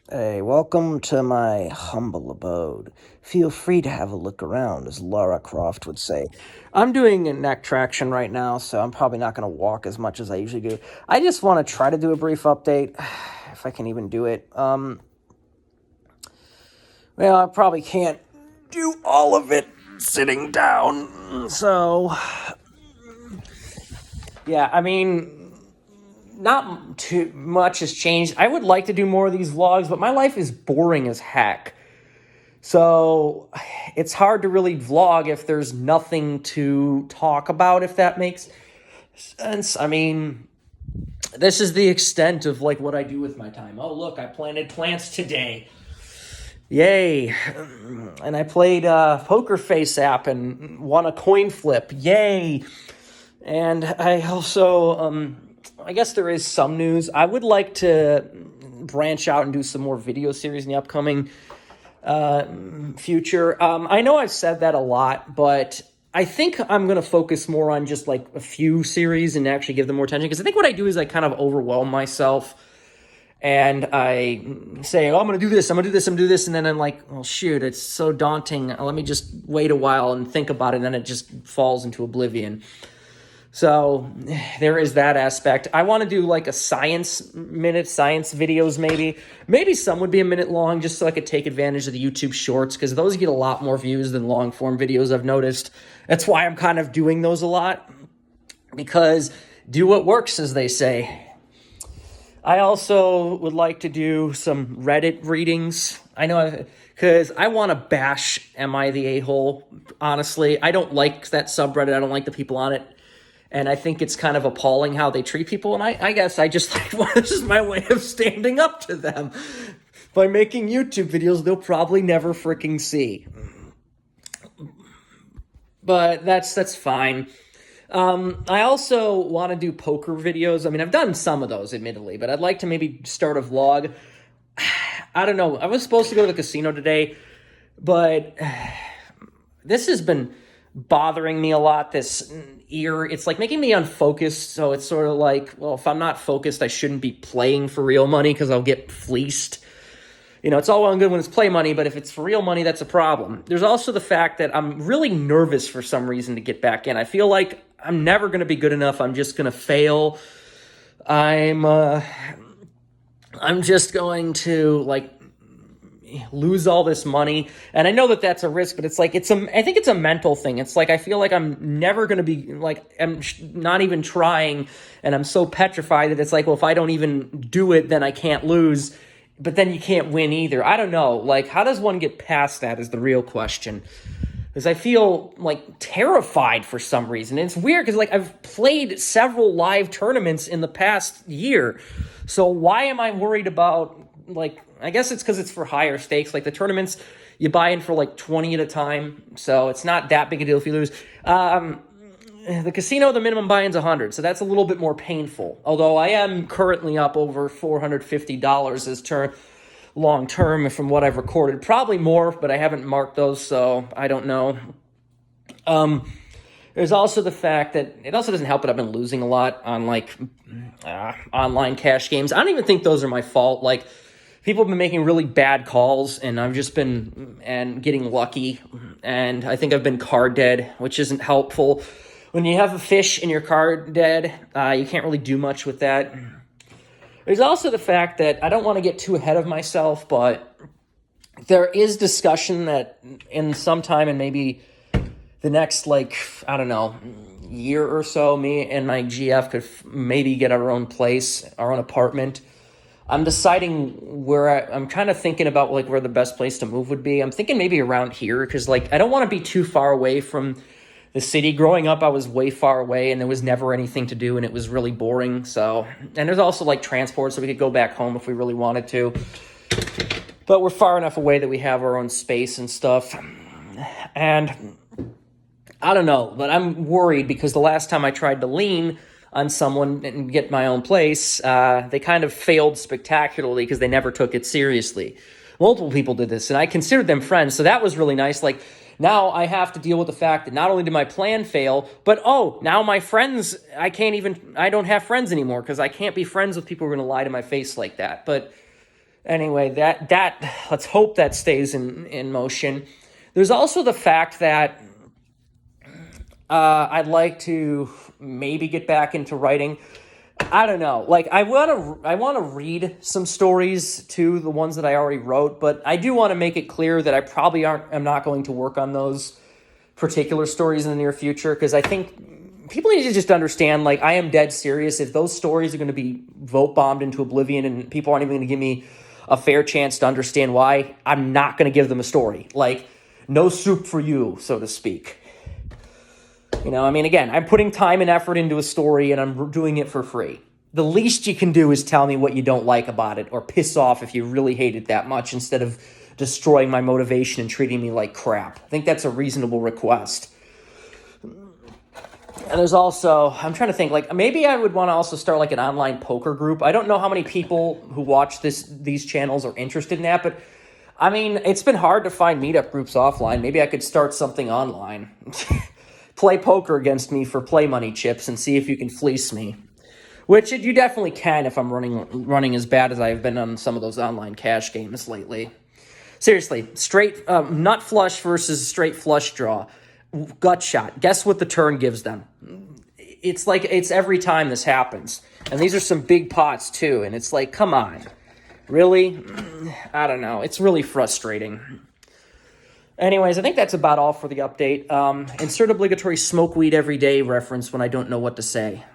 Hey, welcome to my humble abode. Feel free to have a look around, as Lara Croft would say. I'm doing a neck traction right now, so I'm probably not going to walk as much as I usually do. I just want to try to do a brief update, if I can even do it. Well, I probably can't do all of it sitting down, so yeah, I mean, not too much has changed. I would like to do more of these vlogs, but my life is boring as heck. So it's hard to really vlog if there's nothing to talk about, if that makes sense. I mean, this is the extent of like what I do with my time. Oh, look, I planted plants today. Yay. And I played Poker Face app and won a coin flip. Yay. And I also, I guess there is some news. I would like to branch out and do some more video series in the upcoming future. I know I've said that a lot, but I think I'm going to focus more on just like a few series and actually give them more attention. Because I think what I do is I kind of overwhelm myself and I say, oh, I'm going to do this, I'm going to do this, I'm going to do this. And then I'm like, well, shoot, it's so daunting. Let me just wait a while and think about it. And then it just falls into oblivion. So there is that aspect. I want to do like a science videos maybe. Maybe some would be a minute long just so I could take advantage of the YouTube shorts because those get a lot more views than long form videos, I've noticed. That's why I'm kind of doing those a lot because do what works, as they say. I also would like to do some Reddit readings. I know because I want to bash Am I the A-hole? Honestly, I don't like that subreddit. I don't like the people on it. And I think it's kind of appalling how they treat people. And I guess I just like, well, this is my way of standing up to them. By making YouTube videos they'll probably never freaking see. But that's fine. I also want to do poker videos. I mean, I've done some of those, admittedly. But I'd like to maybe start a vlog. I don't know. I was supposed to go to the casino today. But this has been bothering me a lot, this ear. It's like making me unfocused. So it's sort of like, well, if I'm not focused, I shouldn't be playing for real money because I'll get fleeced. You know, it's all well and good when it's play money, but if it's for real money, that's a problem. There's also the fact that I'm really nervous for some reason to get back in. I feel like I'm never going to be good enough. I'm just going to fail. I'm just going to like lose all this money. And I know that that's a risk, but it's like, I think it's a mental thing. It's like, I feel like I'm never going to be like, I'm not even trying. And I'm so petrified that it's like, well, if I don't even do it, then I can't lose, but then you can't win either. I don't know. Like, how does one get past that is the real question. Because I feel like terrified for some reason. And it's weird because like I've played several live tournaments in the past year. So why am I worried about like, I guess it's because it's for higher stakes. Like the tournaments, you buy in for like 20 at a time. So it's not that big a deal if you lose. The casino, the minimum buy-in's 100. So that's a little bit more painful. Although I am currently up over $450 as long term from what I've recorded. Probably more, but I haven't marked those, so I don't know. There's also the fact that it also doesn't help that I've been losing a lot on like online cash games. I don't even think those are my fault. Like people have been making really bad calls and I've just been getting lucky. And I think I've been card dead, which isn't helpful. When you have a fish in your card dead, you can't really do much with that. There's also the fact that I don't want to get too ahead of myself, but there is discussion that in some time and maybe the next, like, I don't know, year or so, me and my GF could maybe get our own place, our own apartment. I'm deciding where I'm kind of thinking about like where the best place to move would be. I'm thinking maybe around here because like I don't want to be too far away from the city. Growing up, I was way far away and there was never anything to do and it was really boring. So, and there's also like transport so we could go back home if we really wanted to. But we're far enough away that we have our own space and stuff. And I don't know, but I'm worried because the last time I tried to lean on someone and get my own place, they kind of failed spectacularly because they never took it seriously. Multiple people did this, and I considered them friends, so that was really nice. Like, now I have to deal with the fact that not only did my plan fail, but now my friends, I don't have friends anymore because I can't be friends with people who are going to lie to my face like that. But Anyway, that let's hope that stays in motion. There's also the fact that I'd like to maybe get back into writing. I don't know. Like I want to read some stories too, the ones that I already wrote, but I do want to make it clear that I'm not going to work on those particular stories in the near future, because I think people need to just understand, like, I am dead serious. If those stories are going to be vote bombed into oblivion and people aren't even going to give me a fair chance to understand why, I'm not going to give them a story. Like, no soup for you, so to speak. You know, I mean, again, I'm putting time and effort into a story and I'm doing it for free. The least you can do is tell me what you don't like about it or piss off if you really hate it that much, instead of destroying my motivation and treating me like crap. I think that's a reasonable request. And there's also, I'm trying to think, like, maybe I would want to also start like an online poker group. I don't know how many people who watch these channels are interested in that, but I mean, it's been hard to find meetup groups offline. Maybe I could start something online. Play poker against me for play money chips and see if you can fleece me. Which you definitely can if I'm running as bad as I've been on some of those online cash games lately. Seriously, straight nut flush versus straight flush draw. Gut shot. Guess what the turn gives them? It's like, it's every time this happens. And these are some big pots too. And it's like, come on. Really? I don't know. It's really frustrating. Anyways, I think that's about all for the update. Insert obligatory smoke weed every day reference when I don't know what to say.